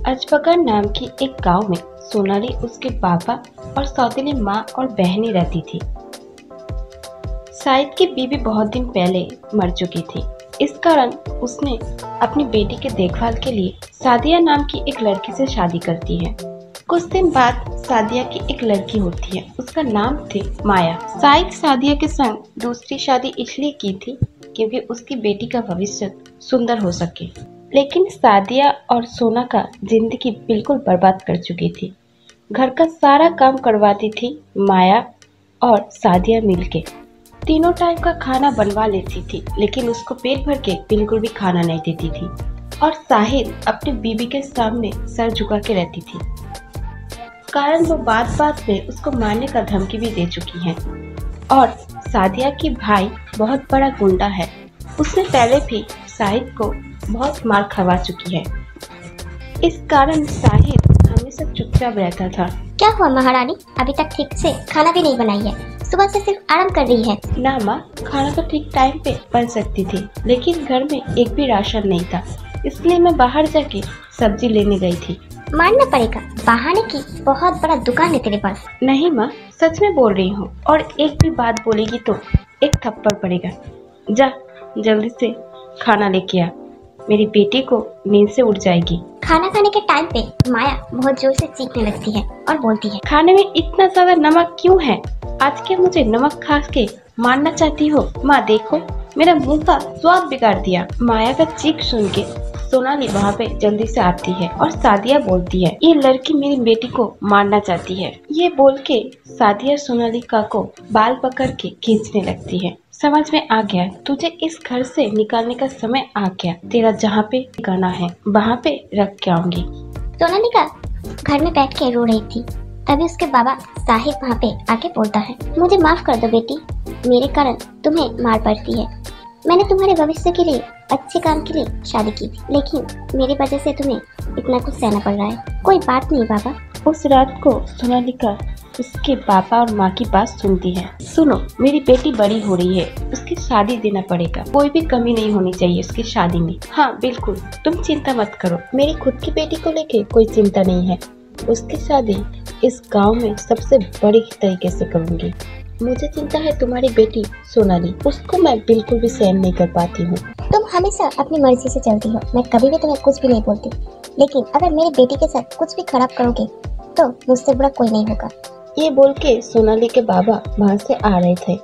अजबगर नाम की एक गांव में सोनाली, उसके पापा और सौतेली माँ और बहनें रहती थी। शाहिद की बीवी बहुत दिन पहले मर चुकी थी। इस कारण उसने अपनी बेटी के देखभाल के लिए सादिया नाम की एक लड़की से शादी करती है। कुछ दिन बाद सादिया की एक लड़की होती है, उसका नाम थी माया। शाहिद सादिया के संग दूसरी शादी इसलिए की थी क्योंकि उसकी बेटी का भविष्य सुंदर हो सके, लेकिन सादिया और सोना का जिंदगी बिल्कुल बर्बाद कर चुकी थी। घर का सारा काम करवाती थी माया और सादिया मिलके। तीनों टाइम का खाना बनवा लेती थी, लेकिन उसको पेट भर के बिल्कुल भी खाना नहीं देती थी। और शाहिद अपनी बीवी के सामने सर झुका के रहती थी, कारण वो बात बात में उसको मारने का धमकी भी दे चुकी है। और सादिया की भाई बहुत बड़ा गुंडा है, उसने पहले भी शाहिद को बहुत मार खवा चुकी है। इस कारण शाहिद हमेशा चुपचाप रहता था। क्या हुआ महारानी, अभी तक ठीक से खाना भी नहीं बनाई है? सुबह से सिर्फ आराम कर रही है। ना माँ, खाना तो ठीक टाइम पे बन सकती थी, लेकिन घर में एक भी राशन नहीं था, इसलिए मैं बाहर जाके सब्जी लेने गई थी। मानना पड़ेगा, बहाने की बहुत बड़ा दुकान है तेरे पास। नहीं माँ, सच में बोल रही हूँ, और एक भी बात बोलेगी तो एक थप्पड़ पड़ेगा। जा जल्दी से खाना लेके आ, मेरी बेटी को नींद से उठ जाएगी। खाना खाने के टाइम पे माया बहुत जोर से चीखने लगती है और बोलती है, खाने में इतना ज्यादा नमक क्यों है? आज क्या मुझे नमक खा के मारना चाहती हो? माँ देखो, मेरा मुंह का स्वाद बिगाड़ दिया। माया का चीख सुन के सोनाली वहाँ पे जल्दी से आती है और सादिया बोलती है, ये लड़की मेरी बेटी को मारना चाहती है। ये बोल के सादिया सोनालिका को बाल पकड़ के खींचने लगती है। समझ में आ गया, तुझे इस घर से निकालने का समय आ गया। तेरा जहाँ पे गाना है वहाँ पे रख के आऊंगी। सोनालिका घर में बैठ के रो रही थी, तभी उसके बाबा साहिब वहाँ पे आके बोलता है, मुझे माफ कर दो बेटी, मेरे कारण तुम्हें मार पड़ती है। मैंने तुम्हारे भविष्य के लिए अच्छे काम के लिए शादी की थी, लेकिन मेरी वजह से तुम्हें इतना कुछ सहना पड़ रहा है। कोई बात नहीं बाबा। उस रात को सोनालिका उसके पापा और माँ की बात सुनती है। सुनो, मेरी बेटी बड़ी हो रही है, उसकी शादी देना पड़ेगा, कोई भी कमी नहीं होनी चाहिए उसकी शादी में। हाँ बिल्कुल, तुम चिंता मत करो, मेरी खुद की बेटी को लेके कोई चिंता नहीं है। उसकी शादी इस गांव में सबसे बड़ी तरीके से करूंगी। मुझे चिंता है तुम्हारी बेटी सोनाली, उसको मैं बिल्कुल भी सहन नहीं कर पाती हूँ। तुम हमेशा अपनी मर्जी से चलती हो, मैं कभी भी तुम्हें कुछ भी नहीं बोलती, लेकिन अगर मेरी बेटी के साथ कुछ भी खराब करोगे तो मुझसे बुरा कोई नहीं होगा। ये बोल के सोनाली के बाबा वहाँ से आ रहे थे,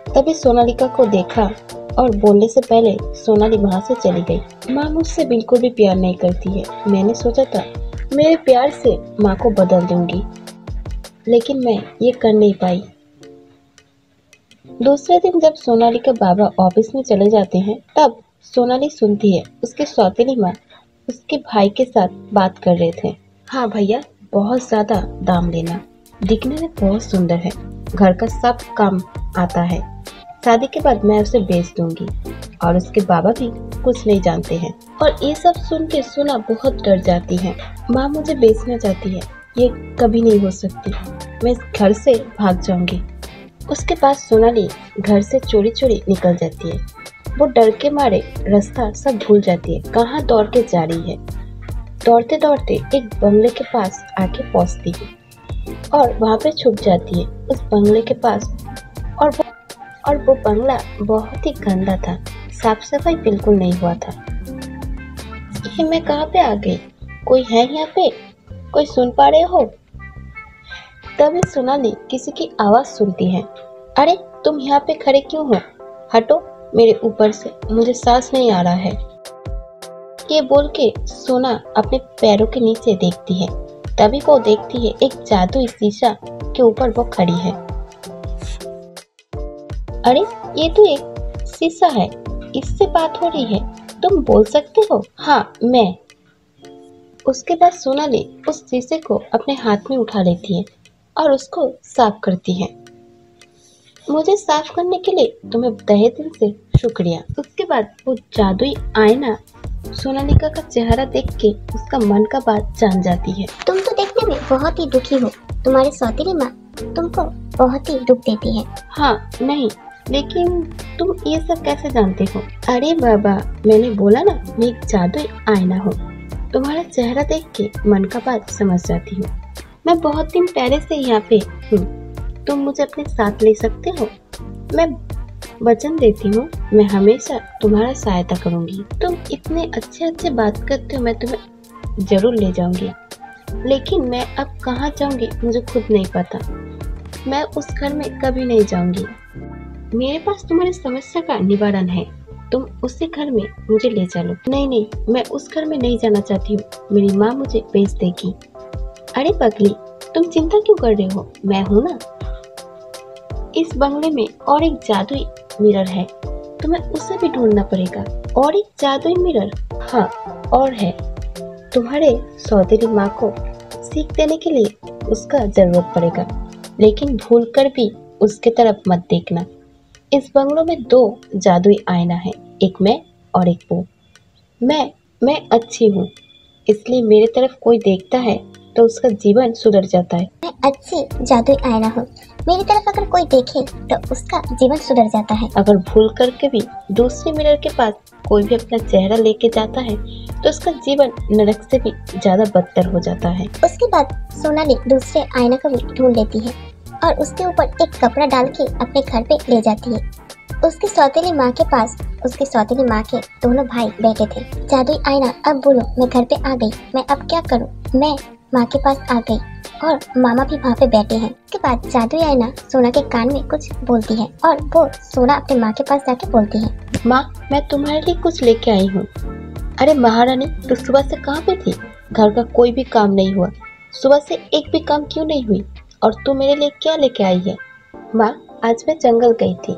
तभी सोनालिका को देखा और बोलने से पहले सोनाली वहाँ से चली गई। माँ मुझसे बिल्कुल भी प्यार नहीं करती है। मैंने सोचा था मेरे प्यार से माँ को बदल दूंगी, लेकिन मैं ये कर नहीं पाई। दूसरे दिन जब सोनाली के बाबा ऑफिस में चले जाते हैं, तब सोनाली सुनती है उसके सौतेली माँ उसके भाई के साथ बात कर रहे थे। हाँ भैया, बहुत ज्यादा दाम लेना, दिखने में बहुत सुंदर है, घर का सब काम आता है, शादी के बाद मैं उसे बेच दूंगी। और उसके बाबा भी कुछ नहीं जानते हैं। और ये सब सुन के सोना बहुत डर जाती है। माँ मुझे बेचना चाहती है, ये कभी नहीं हो सकती, मैं इस घर से भाग जाऊंगी। उसके बाद सोनाली घर से चोरी चोरी निकल जाती है। वो डर के मारे रास्ता सब भूल जाती है, कहाँ दौड़ के जा रही है। दौड़ते दौड़ते एक बंगले के पास आके पहुंचती है और वहाँ पे छुप जाती है उस बंगले के पास। और वो बंगला बहुत ही गंदा था, साफ सफाई बिल्कुल नहीं हुआ था। ये मैं कहाँ पे आ गई? कोई है यहाँ पे? कोई सुन पा रहे हो? तभी सोनाली किसी की आवाज सुनती है। अरे तुम यहाँ पे खड़े क्यों हो? हटो मेरे ऊपर से, मुझे सांस नहीं आ रहा है। ये बोल के सोना अपने पैरों के नीचे देखती है, तभी वो देखती है एक जादुई शीशा के ऊपर वो खड़ी है। अरे ये तो एक शीशा है, इससे बात हो रही है, तुम बोल सकते हो? हाँ मैं। उसके बाद सोनाली उस शीशे को अपने हाथ में उठा लेती है और उसको साफ करती है। मुझे साफ करने के लिए तुम्हें तहे दिल से शुक्रिया। उसके बाद वो जादुई आईना सोनालिका का चेहरा देख के उसका मन का बात जान जाती है। तुम तो देखने में बहुत ही दुखी हो, तुम्हारी सौतेली माँ तुमको बहुत ही दुख देती है। हाँ नहीं, लेकिन तुम ये सब कैसे जानते हो? अरे बाबा, मैंने बोला ना मैं एक जादुई आईना हूँ। तुम्हारा चेहरा देख के मन का बात समझ जाती हूँ। मैं बहुत दिन पहले से यहाँ पे हूँ, तुम मुझे अपने साथ ले सकते हो। मैं वचन देती हूँ, मैं हमेशा तुम्हारा सहायता करूँगी। तुम इतने अच्छे बात करते हो, मैं तुम्हें जरूर ले जाऊंगी, लेकिन मैं अब कहाँ जाऊंगी मुझे खुद नहीं पता। मैं उस घर में कभी नहीं जाऊंगी। मेरे पास तुम्हारी समस्या का निवारण है, तुम उसी घर में मुझे ले चलो। नहीं, मैं उस घर में नहीं जाना चाहती हूँ, मेरी माँ मुझे भेज देगी। अरे पगली, तुम चिंता क्यों कर रहे हो, मैं हूँ ना। इस बंगले में और एक जादुई मिरर है, तुम्हें उसे भी ढूंढना पड़ेगा। और एक जादुई मिरर? हाँ, और है। तुम्हारे सौतेली माँ को सीख देने के लिए उसका जरूरत पड़ेगा, लेकिन भूल कर भी उसके तरफ मत देखना। इस बंगलों में 2 जादुई आईना है, एक मैं और एक वो। मैं अच्छी हूँ, इसलिए मेरे तरफ कोई देखता है तो उसका जीवन सुधर जाता है। मैं अच्छी जादुई आईना हूँ, मेरी तरफ अगर कोई देखे तो उसका जीवन सुधर जाता है। अगर भूल करके भी दूसरे मिरर के पास कोई भी अपना चेहरा लेके जाता है तो उसका जीवन नरक से भी ज्यादा बदतर हो जाता है। उसके बाद सोनाली दूसरे आईना को भी ढूंढ लेती है और उसके ऊपर एक कपड़ा डाल के अपने घर पे ले जाती है। उसकी सौतेली माँ के पास उसकी सौतेली माँ के दोनों भाई बैठे थे। जादुई आईना, अब बोलो, मैं घर पे आ गई, मैं अब क्या करूँ। मैं माँ के पास आ गई और मामा भी वहाँ पे बैठे हैं। उसके बाद जादुई आईना सोना के कान में कुछ बोलती है और वो सोना अपने माँ के पास जाके बोलती है, माँ, मैं तुम्हारे लिए कुछ लेके आई हूँ। अरे महारानी, तू सुबह से कहाँ पे थी? घर का कोई भी काम नहीं हुआ, सुबह से एक भी काम क्यों नहीं हुई? और तू मेरे लिए क्या लेके आई है? माँ, आज मैं जंगल गई थी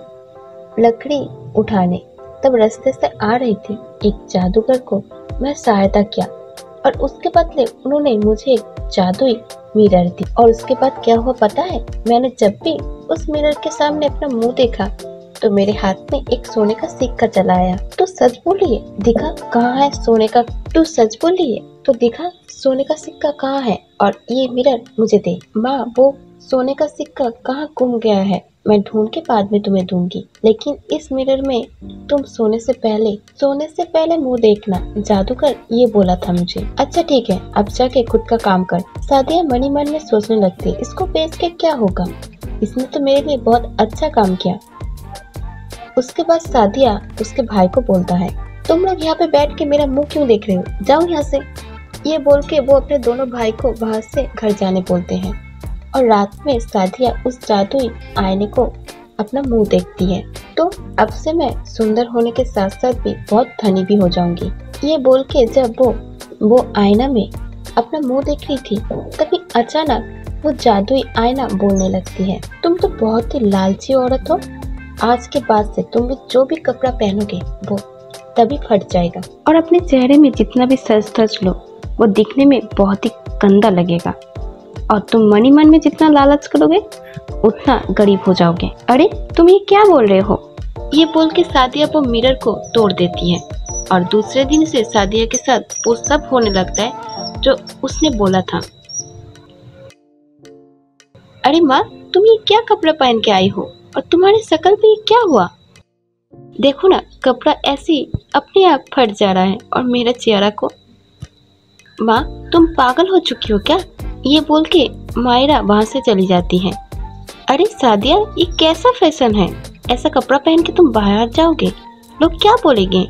लकड़ी उठाने, तब रास्ते से आ रही थी, एक जादूगर को मैं सहायता किया और उसके बदले उन्होंने मुझे एक जादुई मिरर दी। और उसके बाद क्या हुआ पता है? मैंने जब भी उस मिरर के सामने अपना मुंह देखा तो मेरे हाथ में एक सोने का सिक्का चला आया। तो सच बोलिए, दिखा कहाँ है सोने का? तू सच बोलिए तो दिखा सोने का सिक्का कहाँ है और ये मिरर मुझे दे। माँ, वो सोने का सिक्का कहाँ गुम गया है, मैं ढूंढ के बाद में तुम्हें दूंगी, लेकिन इस मिरर में तुम सोने से पहले मुंह देखना, जादूगर ये बोला था मुझे। अच्छा ठीक है, अब जाके खुद का काम कर। सादिया मनी मन में सोचने लगती, इसको बेच के क्या होगा, इसने तो मेरे लिए बहुत अच्छा काम किया। उसके बाद सादिया उसके भाई को बोलता है, तुम लोग यहाँ पे बैठ के मेरा मुंह क्यों देख रहे हो, जाओ यहाँ से। ये बोल के वो अपने दोनों भाई को बाहर से घर जाने बोलते हैं और रात में सादिया उस जादुई आईने को अपना मुंह देखती है। तो अब से मैं सुंदर होने के साथ साथ भी बहुत धनी भी हो जाऊंगी। ये बोल के जब वो आईना में अपना मुंह देख रही थी, तभी अचानक वो जादुई आईना बोलने लगती है, तुम तो बहुत ही लालची औरत हो, आज के बाद से तुम भी जो भी कपड़ा पहनोगे वो तभी फट जाएगा और अपने चेहरे में जितना भी सज लो वो दिखने में बहुत ही गंदा लगेगा और तुम मनी मन में जितना लालच करोगे उतना गरीब हो जाओगे। अरे तुम ये क्या बोल रहे हो? ये बोल के सादिया वो मिरर को तोड़ देती है और दूसरे दिन से सादिया के साथ वो सब होने लगता है जो उसने बोला था। अरे माँ, तुम ये क्या कपड़ा पहन के आई हो और तुम्हारी शक्ल पे ये क्या हुआ? देखो ना, कपड़ा ऐसे अपने आप फट जा रहा है और मेरा चेहरा को। माँ, तुम पागल हो चुकी हो क्या? ये बोल के मायरा वहाँ से चली जाती है। अरे सादिया, ये कैसा फैशन है, ऐसा कपड़ा पहन के तुम बाहर जाओगे, लोग क्या बोलेंगे?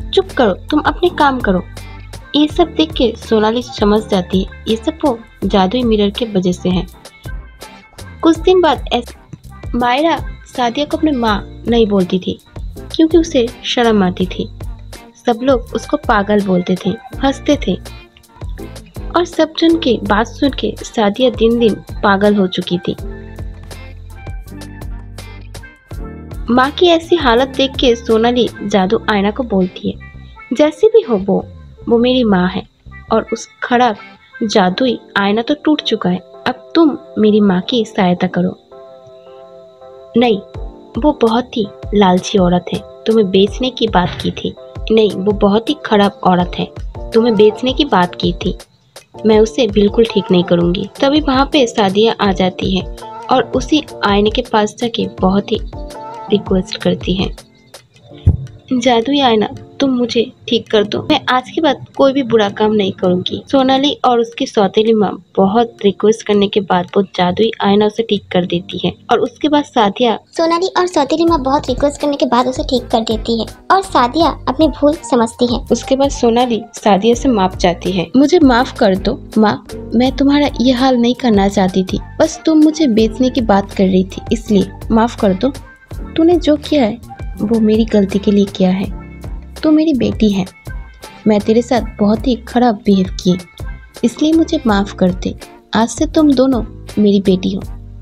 चुप करो, तुम अपने काम करो। ये सब देख के सोनाली समझ जाती है ये सब वो जादुई मिरर के वजह से है। कुछ दिन बाद मायरा सादिया को अपनी माँ नहीं बोलती थी क्योंकि उसे शर्म आती थी। सब लोग उसको पागल बोलते थे, हंसते थे और सब जन के बात सुन के सादिया दिन दिन पागल हो चुकी थी। माँ की ऐसी हालत देख के सोनाली जादू आईना को बोलती है, जैसी भी हो वो मेरी माँ है और उस खराब जादुई आईना तो टूट चुका है, अब तुम मेरी माँ की सहायता करो। नहीं, वो बहुत ही लालची औरत है, तुम्हें बेचने की बात की थी। नहीं, वो बहुत ही खराब औरत है, तुम्हें बेचने की बात की थी, मैं उसे बिल्कुल ठीक नहीं करूंगी। तभी वहाँ पे सादिया आ जाती है और उसी आईने के पास जाके बहुत ही रिक्वेस्ट करती है, जादुई आईना तुम मुझे ठीक कर दो। मैं आज के बाद कोई भी बुरा काम नहीं करूँगी। सोनाली और उसकी सौतेली माँ बहुत रिक्वेस्ट करने के बाद वो जादुई आईना उसे ठीक कर देती है और उसके बाद सादिया सोनाली और सौतेली माँ बहुत रिक्वेस्ट करने के बाद उसे ठीक कर देती है और सादिया अपनी भूल समझती है। उसके बाद सोनाली सादिया से माफ चाहती है। मुझे माफ कर दो माँ, मैं तुम्हारा ये हाल नहीं करना चाहती थी, बस तुम मुझे बेचने की बात कर रही थी, इसलिए माफ कर दो। तूने जो किया है वो मेरी गलती के लिए किया है। तू मेरी बेटी है, मैं तेरे साथ बहुत ही खराब बिहेव की, इसलिए मुझे माफ कर दे। आज से तुम दोनों मेरी बेटी हो,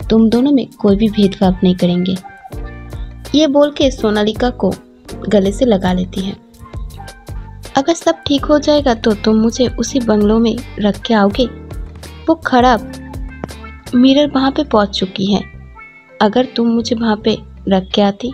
तुम दोनों में कोई भी भेदभाव नहीं करेंगे। ये बोल के सोनालिका को गले से लगा लेती है। अगर सब ठीक हो जाएगा तो तुम मुझे उसी बंगलों में रख के आओगे। वो खराब मिरर वहाँ पे पहुँच चुकी है, अगर तुम मुझे वहाँ पे रख के आती